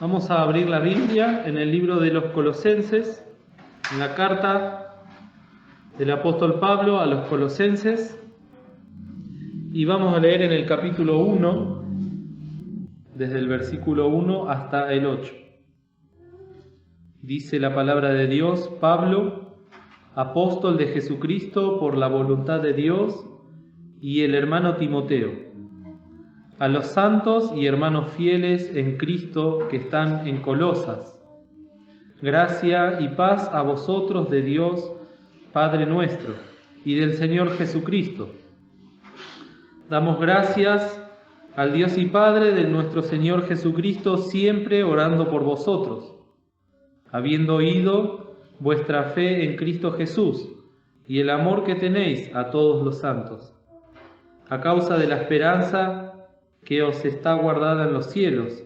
Vamos a abrir la Biblia en el libro de los Colosenses, en la carta del apóstol Pablo a los Colosenses, y vamos a leer en el capítulo 1, desde el versículo 1 hasta el 8. Dice la palabra de Dios: Pablo, apóstol de Jesucristo por la voluntad de Dios, y el hermano Timoteo, a los santos y hermanos fieles en Cristo que están en Colosas. Gracia y paz a vosotros de Dios, Padre nuestro, y del Señor Jesucristo. Damos gracias al Dios y Padre de nuestro Señor Jesucristo, siempre orando por vosotros, habiendo oído vuestra fe en Cristo Jesús y el amor que tenéis a todos los santos, a causa de la esperanza que os está guardada en los cielos,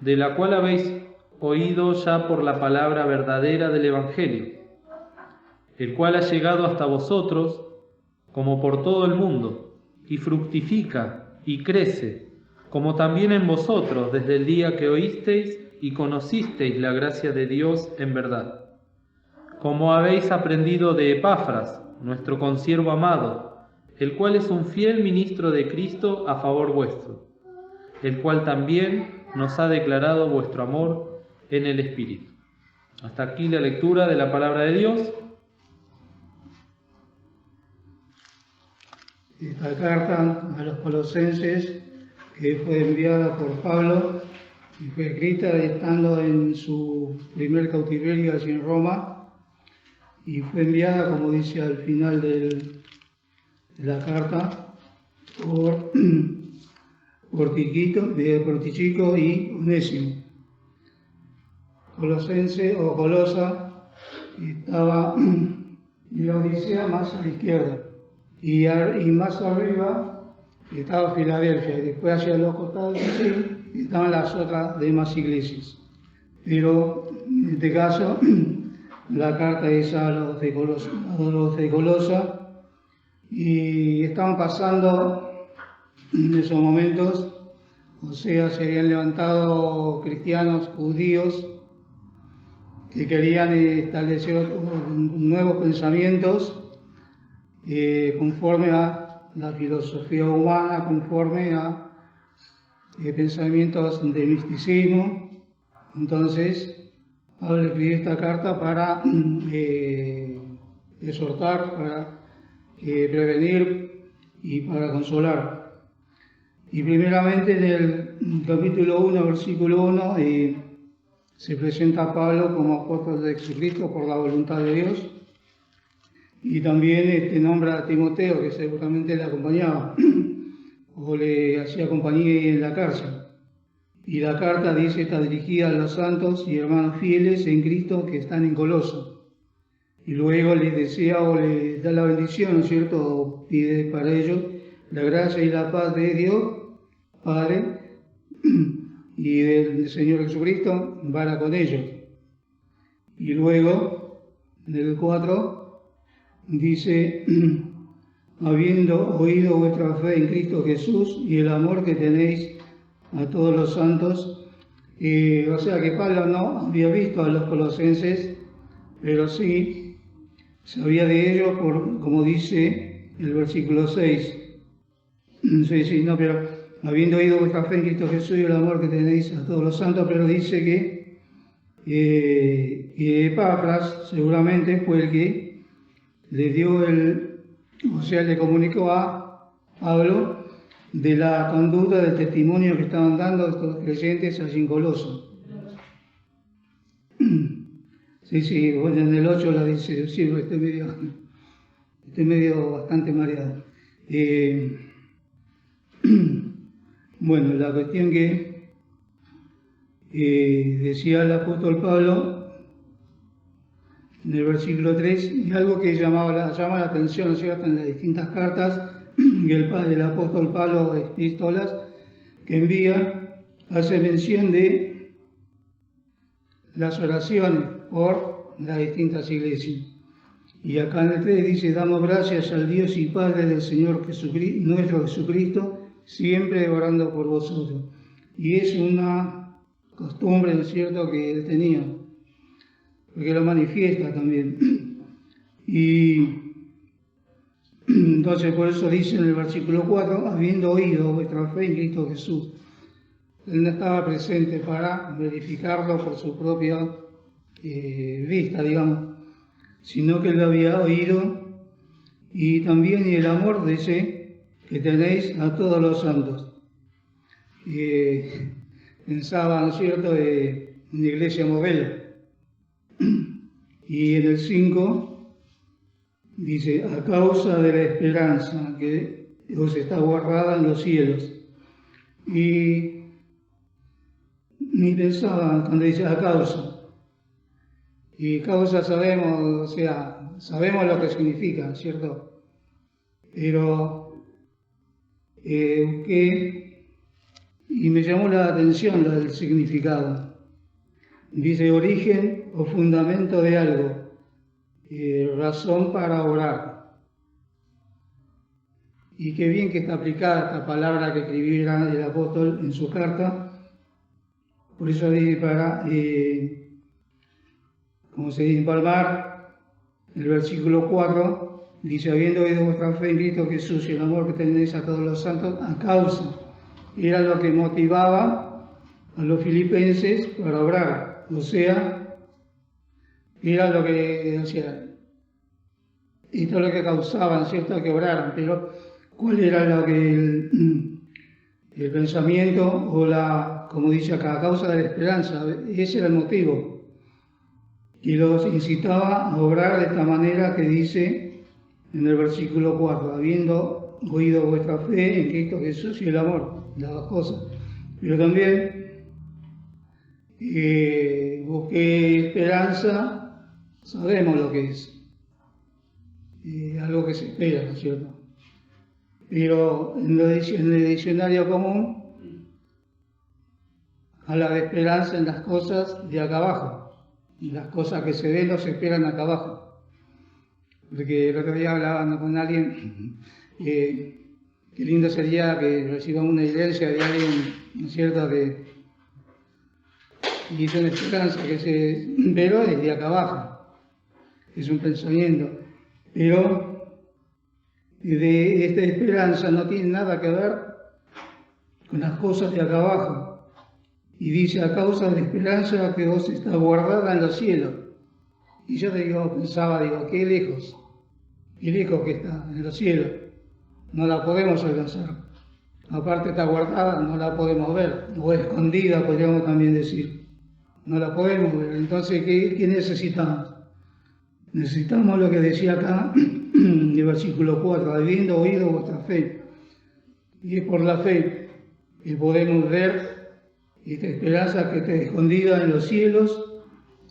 de la cual habéis oído ya por la palabra verdadera del Evangelio, el cual ha llegado hasta vosotros como por todo el mundo, y fructifica y crece, como también en vosotros desde el día que oísteis y conocisteis la gracia de Dios en verdad, como habéis aprendido de Epafras, nuestro consiervo amado, el cual es un fiel ministro de Cristo a favor vuestro, el cual también nos ha declarado vuestro amor en el Espíritu. Hasta aquí la lectura de la palabra de Dios. Esta carta a los Colosenses, que fue enviada por Pablo y fue escrita estando en su primer cautiverio allí en Roma, y fue enviada, como dice al final de la carta, por Tichico y Onésimo. Colosense o Colosa estaba en la Odisea más a la izquierda, y más arriba estaba Filadelfia, y después hacia los costados estaban las otras demás iglesias. Pero en este caso la carta es a los de Colosa, y estaban pasando en esos momentos, o sea, se habían levantado cristianos judíos que querían establecer nuevos pensamientos conforme a la filosofía humana, conforme a pensamientos de misticismo. Entonces, Pablo escribió esta carta para exhortar, para prevenir y para consolar. Y primeramente en el capítulo 1, versículo 1, se presenta a Pablo como apóstol de Jesucristo por la voluntad de Dios, y también nombra a Timoteo, que seguramente le acompañaba o le hacía compañía en la cárcel. Y la carta dice: está dirigida a los santos y hermanos fieles en Cristo que están en Colosas. Y luego les desea o les da la bendición, ¿no es cierto? O pide para ellos la gracia y la paz de Dios, Padre, y del Señor Jesucristo, vara con ellos. Y luego, en el 4, dice: habiendo oído vuestra fe en Cristo Jesús y el amor que tenéis a todos los santos. O sea que Pablo no había visto a los colosenses, pero sí sabía de ellos, como dice el versículo 6. Pero habiendo oído vuestra fe en Cristo Jesús y el amor que tenéis a todos los santos, pero dice que Epafras seguramente fue el que le dio le comunicó a Pablo de la conducta, del testimonio que estaban dando estos creyentes allí en Colosas. Bueno, en el 8 la dice: sí, estoy medio bastante mareado. Bueno, la cuestión que decía el apóstol Pablo en el versículo 3, y algo que llama la atención, ¿no es cierto?, en las distintas cartas que el apóstol Pablo, epístolas que envía, hace mención de las oraciones por las distintas iglesias. Y acá en el 3 dice: damos gracias al Dios y Padre del Señor Jesucristo, nuestro Jesucristo, siempre orando por vosotros. Y es una costumbre, ¿no es cierto?, que él tenía, porque lo manifiesta también. Y entonces por eso dice en el versículo 4, habiendo oído vuestra fe en Cristo Jesús. Él no estaba presente para verificarlo por su propia vista, digamos, sino que lo había oído, y también el amor de ese que tenéis a todos los santos. Pensaba, ¿no es cierto?, en la iglesia modelo. Y en el 5 dice, a causa de la esperanza que os está guardada en los cielos. Y pensaba cuando dice a causa. Y causa sabemos, o sea, sabemos lo que significa, ¿cierto? Pero y me llamó la atención lo del significado. Dice origen o fundamento de algo, razón para orar. Y qué bien que está aplicada esta palabra que escribiera el apóstol en su carta. Por eso dice para, como se dice, empalmar el versículo 4, dice, habiendo oído vuestra fe en Cristo Jesús y el amor que tenéis a todos los santos, a causa. Era lo que motivaba a los filipenses para obrar. O sea, era lo que, o sea, esto es lo que causaban, ¿cierto?, que obraran. Pero, ¿cuál era lo que el pensamiento o la, como dice acá, a causa de la esperanza? Ese era el motivo. Y los incitaba a obrar de esta manera que dice en el versículo 4, habiendo oído vuestra fe en Cristo Jesús y el amor, las dos cosas. Pero también busqué esperanza, sabemos lo que es, algo que se espera, ¿no es cierto? Pero en el diccionario común habla de esperanza en las cosas de acá abajo, y las cosas que se ven no se esperan acá abajo. Porque el otro día hablaba con alguien, qué lindo sería que recibamos una herencia de alguien, ¿no es cierto?, que hizo una esperanza que se pero desde acá abajo, es un pensamiento. Pero de esta esperanza no tiene nada que ver con las cosas de acá abajo. Y dice, a causa de la esperanza que os está guardada en los cielos. Y yo pensaba, qué lejos que está en los cielos. No la podemos alcanzar. Aparte está guardada, no la podemos ver. O escondida, podríamos también decir. No la podemos ver. Entonces, ¿qué necesitamos? Necesitamos lo que decía acá, en el versículo 4, habiendo oído vuestra fe. Y es por la fe que podemos ver esta esperanza que está escondida en los cielos,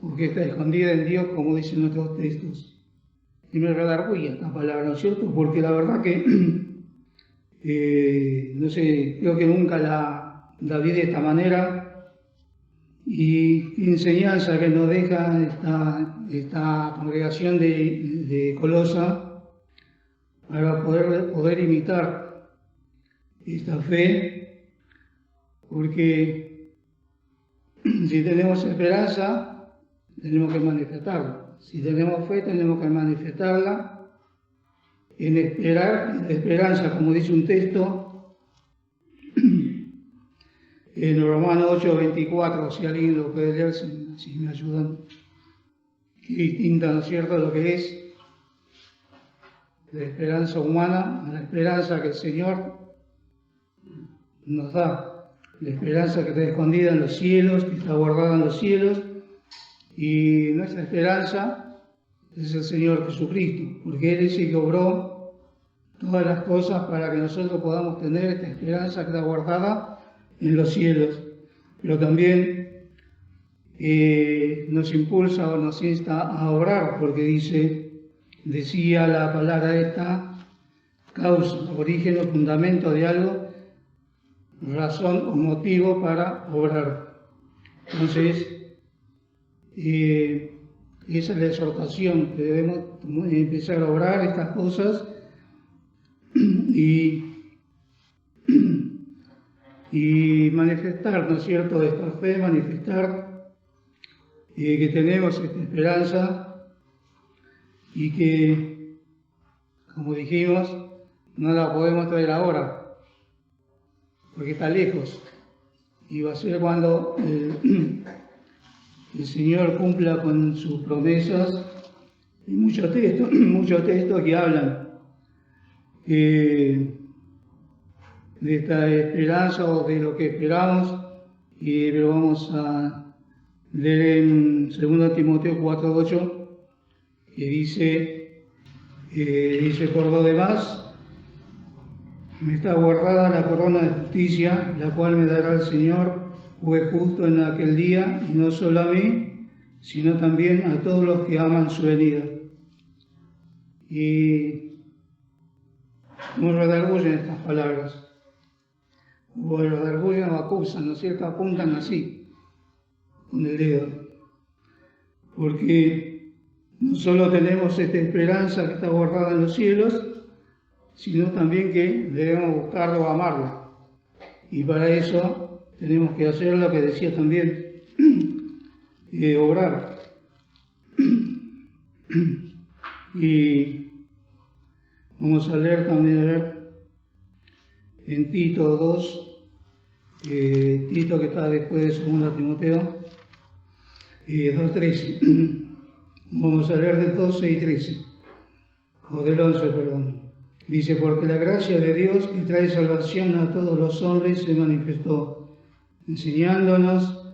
o que está escondida en Dios, como dicen nuestros textos. Y me redarguye esta palabra, ¿no es cierto? Porque la verdad que, no sé, creo que nunca la vi de esta manera. Y enseñanza que nos deja esta congregación de Colosa para poder imitar esta fe, porque si tenemos esperanza, tenemos que manifestarla. Si tenemos fe, tenemos que manifestarla en esperanza, como dice un texto, en Romanos 8:24, si alguien lo puede leer, si me ayudan. Qué distinta, ¿no es cierto?, lo que es la esperanza humana a la esperanza que el Señor nos da. La esperanza que está escondida en los cielos, que está guardada en los cielos. Y nuestra esperanza es el Señor Jesucristo, porque Él es el que obró todas las cosas para que nosotros podamos tener esta esperanza que está guardada en los cielos. Pero también nos impulsa o nos insta a orar, porque decía la palabra esta, causa, origen o fundamento de algo, razón o motivo para obrar. Entonces, esa es la exhortación, que debemos empezar a obrar estas cosas y y manifestar, ¿no es cierto?, esta fe, manifestar que tenemos esta esperanza y que, como dijimos, no la podemos traer ahora, porque está lejos, y va a ser cuando el Señor cumpla con sus promesas. Y muchos textos que hablan de esta esperanza o de lo que esperamos, pero vamos a leer en 2 Timoteo 4:8, que dice, por lo demás, me está guardada la corona de justicia, la cual me dará el Señor, juez justo en aquel día, y no solo a mí, sino también a todos los que aman su venida. Y nos redarguyen estas palabras, o redarguyen o acusan, ¿no es cierto?, apuntan así, con el dedo, porque no solo tenemos esta esperanza que está guardada en los cielos, sino también que debemos buscarlo o amarlo. Y para eso tenemos que hacer lo que decía también, obrar. Y vamos a leer también en Tito 2, Tito que está después de 2 Timoteo 2:13. Vamos a leer del 12 y 13, o del 11, perdón. Dice, porque la gracia de Dios que trae salvación a todos los hombres se manifestó, enseñándonos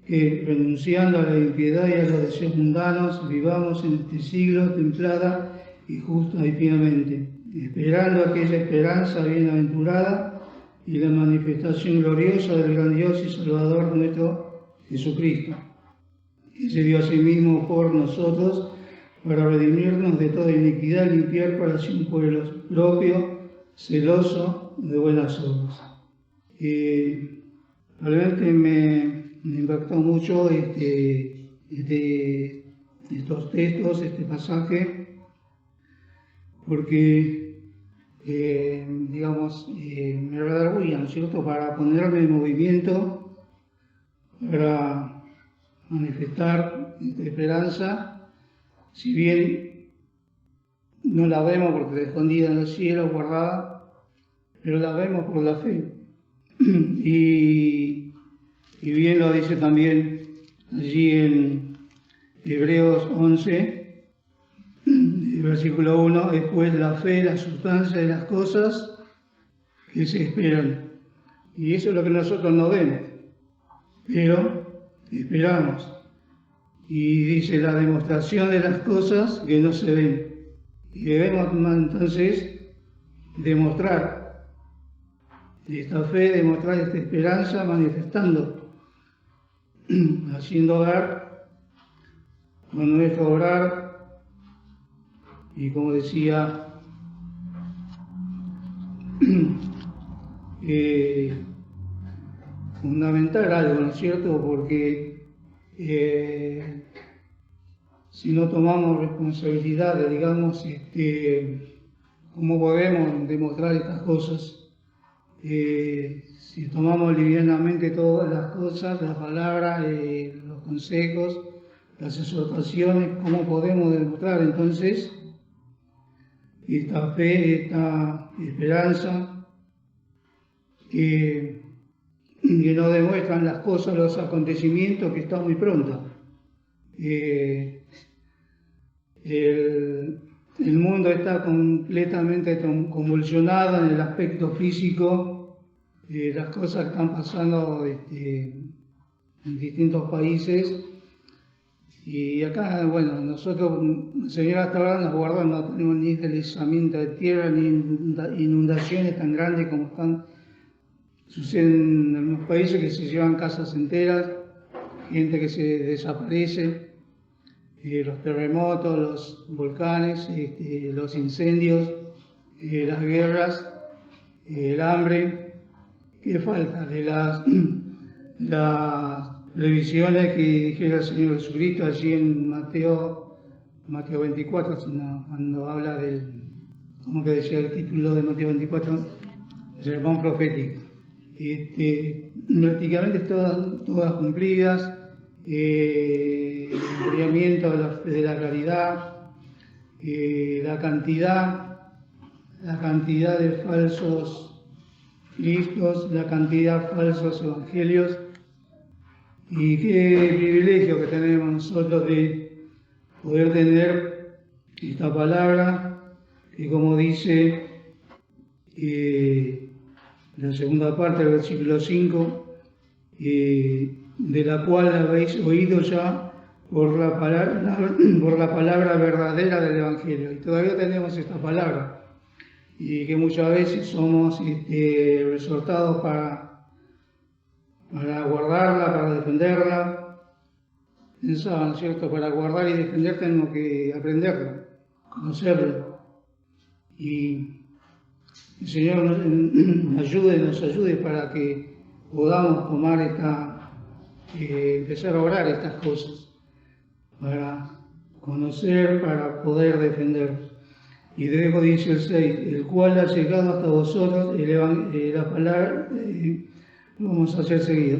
que, renunciando a la impiedad y a los deseos mundanos, vivamos en este siglo templada y justa y piamente, esperando aquella esperanza bienaventurada y la manifestación gloriosa del gran Dios y Salvador nuestro Jesucristo, que se dio a sí mismo por nosotros para redimirnos de toda iniquidad y limpiar para sí un pueblo propio, celoso de buenas obras. Realmente me impactó mucho estos textos, este pasaje, porque, me redarguían, ¿no es cierto?, para ponerme en movimiento, para manifestar esta esperanza, si bien no la vemos porque está escondida en el cielo, guardada, pero la vemos por la fe. Y bien lo dice también allí en Hebreos 11, versículo 1, después la fe, la sustancia de las cosas que se esperan. Y eso es lo que nosotros no vemos, pero esperamos. Y dice la demostración de las cosas que no se ven. Y debemos entonces demostrar esta fe, demostrar esta esperanza, manifestando, haciendo obrar con nuestro obrar. Y como decía, fundamental algo, ¿no es cierto?, porque si no tomamos responsabilidades, digamos, ¿cómo podemos demostrar estas cosas? Si tomamos livianamente todas las cosas, las palabras, los consejos, las exhortaciones, ¿cómo podemos demostrar entonces esta fe, esta esperanza que nos demuestran las cosas, los acontecimientos que están muy pronto? El mundo está completamente convulsionado en el aspecto físico, las cosas que están pasando en distintos países. Y acá, bueno, nosotros, el Señor hasta ahora nos guardó, no tenemos ni deslizamiento de tierra, ni inundaciones tan grandes como suceden en algunos países, que se llevan casas enteras, gente que se desaparece, los terremotos, los volcanes, los incendios, las guerras, el hambre. ¿Qué falta? De las previsiones que dijera el Señor Jesucristo allí en Mateo 24, cuando habla del, ¿cómo que decía el título de Mateo 24? El sermón profético. prácticamente todas cumplidas, el enfriamiento de la caridad, la cantidad de falsos cristos, la cantidad de falsos evangelios, y qué privilegio que tenemos nosotros de poder tener esta palabra, que como dice la segunda parte del versículo 5, de la cual habéis oído ya por la palabra verdadera del Evangelio. Y todavía tenemos esta palabra, y que muchas veces somos exhortados para guardarla, para defenderla. Pensaban, ¿no es cierto? Para guardar y defender tenemos que aprenderla, conocerla. Y el Señor nos ayude para que podamos tomar empezar a orar estas cosas, para conocer, para poder defender. Y luego dice el 6, el cual ha llegado hasta vosotros la palabra, vamos a hacer seguido,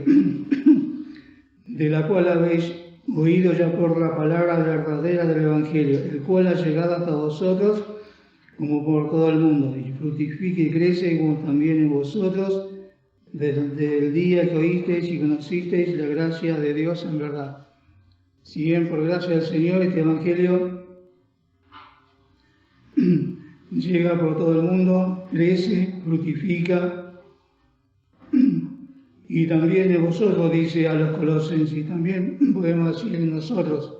de la cual habéis oído ya por la palabra verdadera del Evangelio, el cual ha llegado hasta vosotros como por todo el mundo, y fructifique y crece como también en vosotros, desde el día que oísteis y conocisteis la gracia de Dios en verdad. Si bien por gracia del Señor este Evangelio llega por todo el mundo, crece, fructifica, y también de vosotros, dice a los colosenses, y también podemos decir en nosotros.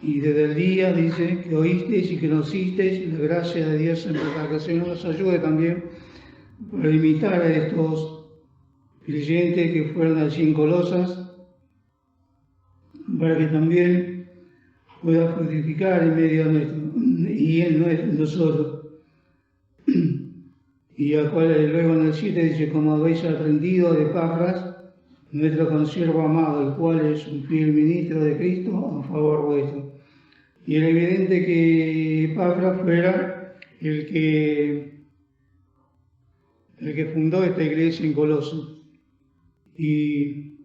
Y desde el día, dice, que oísteis y que conocisteis la gracia de Dios en verdad. Que el Señor nos ayude también para imitar a estos creyentes que fueron allí en Colosas, para que también pueda fructificar en medio nuestro y en nosotros. Y al cual luego en el 7 dice, como habéis aprendido de Epafras, nuestro consiervo amado, el cual es un fiel ministro de Cristo a favor vuestro. Y era evidente que Epafras fuera el que fundó esta iglesia en Colosas. Y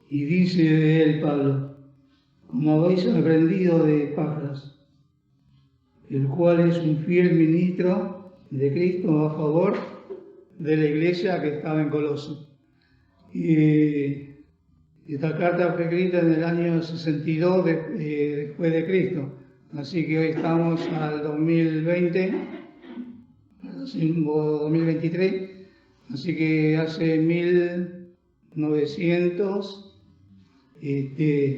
dice de él Pablo, como habéis aprendido de Epafras, el cual es un fiel ministro de Cristo a favor de la iglesia que estaba en Colosas. Y esta carta fue escrita en el año 62 después de Cristo. Así que hoy estamos al 2020, o 2023, así que hace 1900,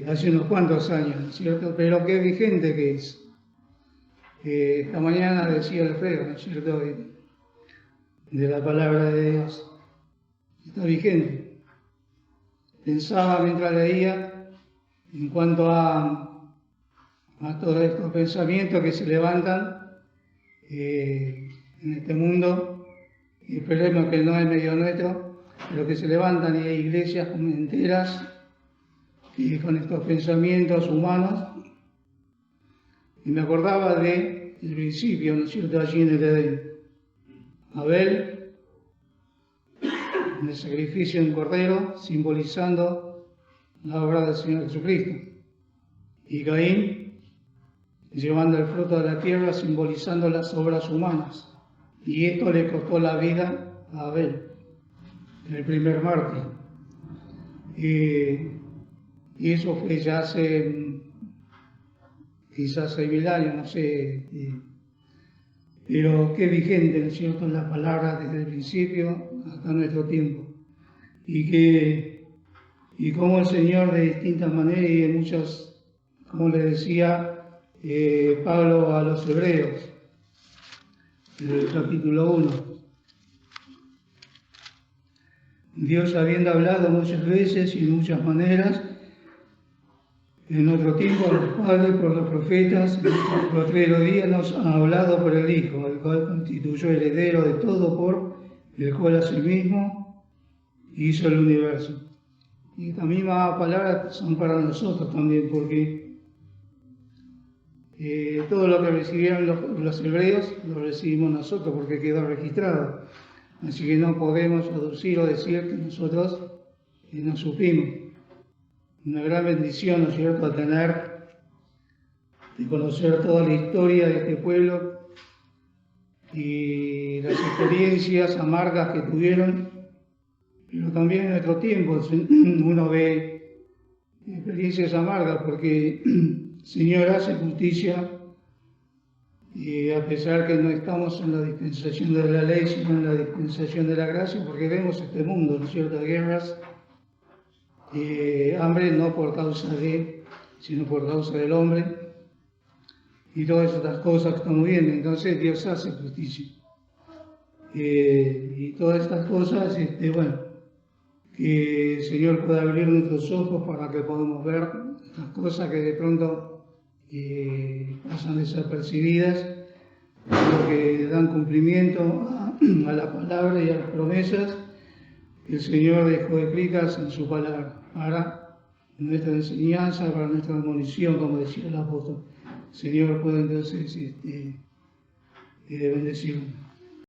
hace unos cuantos años, ¿cierto? Pero qué vigente que es. Esta mañana decía Alfredo, ¿no es cierto?, de la palabra de Dios. Está vigente. Pensaba mientras leía en cuanto a todos estos pensamientos que se levantan en este mundo, y esperemos que no es medio nuestro, pero que se levantan, y hay iglesias enteras con estos pensamientos humanos. Y me acordaba del principio, ¿no es cierto?, allí en el Edén. Abel, en el sacrificio de un cordero, simbolizando la obra del Señor Jesucristo. Y Caín, llevando el fruto de la tierra, simbolizando las obras humanas. Y esto le costó la vida a Abel, el primer mártir. Y eso fue ya hace quizás 6.000 años, no sé, pero qué vigente, ¿no es cierto?, en las palabras desde el principio hasta nuestro tiempo. Y cómo el Señor de distintas maneras y de muchas, como le decía Pablo a los Hebreos, en el capítulo 1, Dios, habiendo hablado muchas veces y de muchas maneras, en otro tiempo a los padres por los profetas, en los primeros días nos ha hablado por el Hijo, el cual constituyó heredero de todo, por el cual asimismo hizo el universo. Y estas mismas palabras son para nosotros también, porque todo lo que recibieron los hebreos lo recibimos nosotros porque quedó registrado. Así que no podemos aducir o decir que nosotros no supimos. Una gran bendición, ¿no es cierto?, de conocer toda la historia de este pueblo y las experiencias amargas que tuvieron, pero también en nuestro tiempo uno ve experiencias amargas porque el Señor hace justicia y a pesar que no estamos en la dispensación de la ley, sino en la dispensación de la gracia, porque vemos este mundo, ¿no es cierto?, guerras, hambre no por causa de, sino por causa del hombre, y todas estas cosas que estamos viendo. Entonces Dios hace justicia. Y todas estas cosas, bueno, que el Señor pueda abrir nuestros ojos para que podamos ver estas cosas que de pronto pasan desapercibidas, porque dan cumplimiento a la palabra y a las promesas que el Señor dejó escritas en su palabra, para nuestra enseñanza, para nuestra admonición, como decía el apóstol. El Señor puede entonces bendecirnos.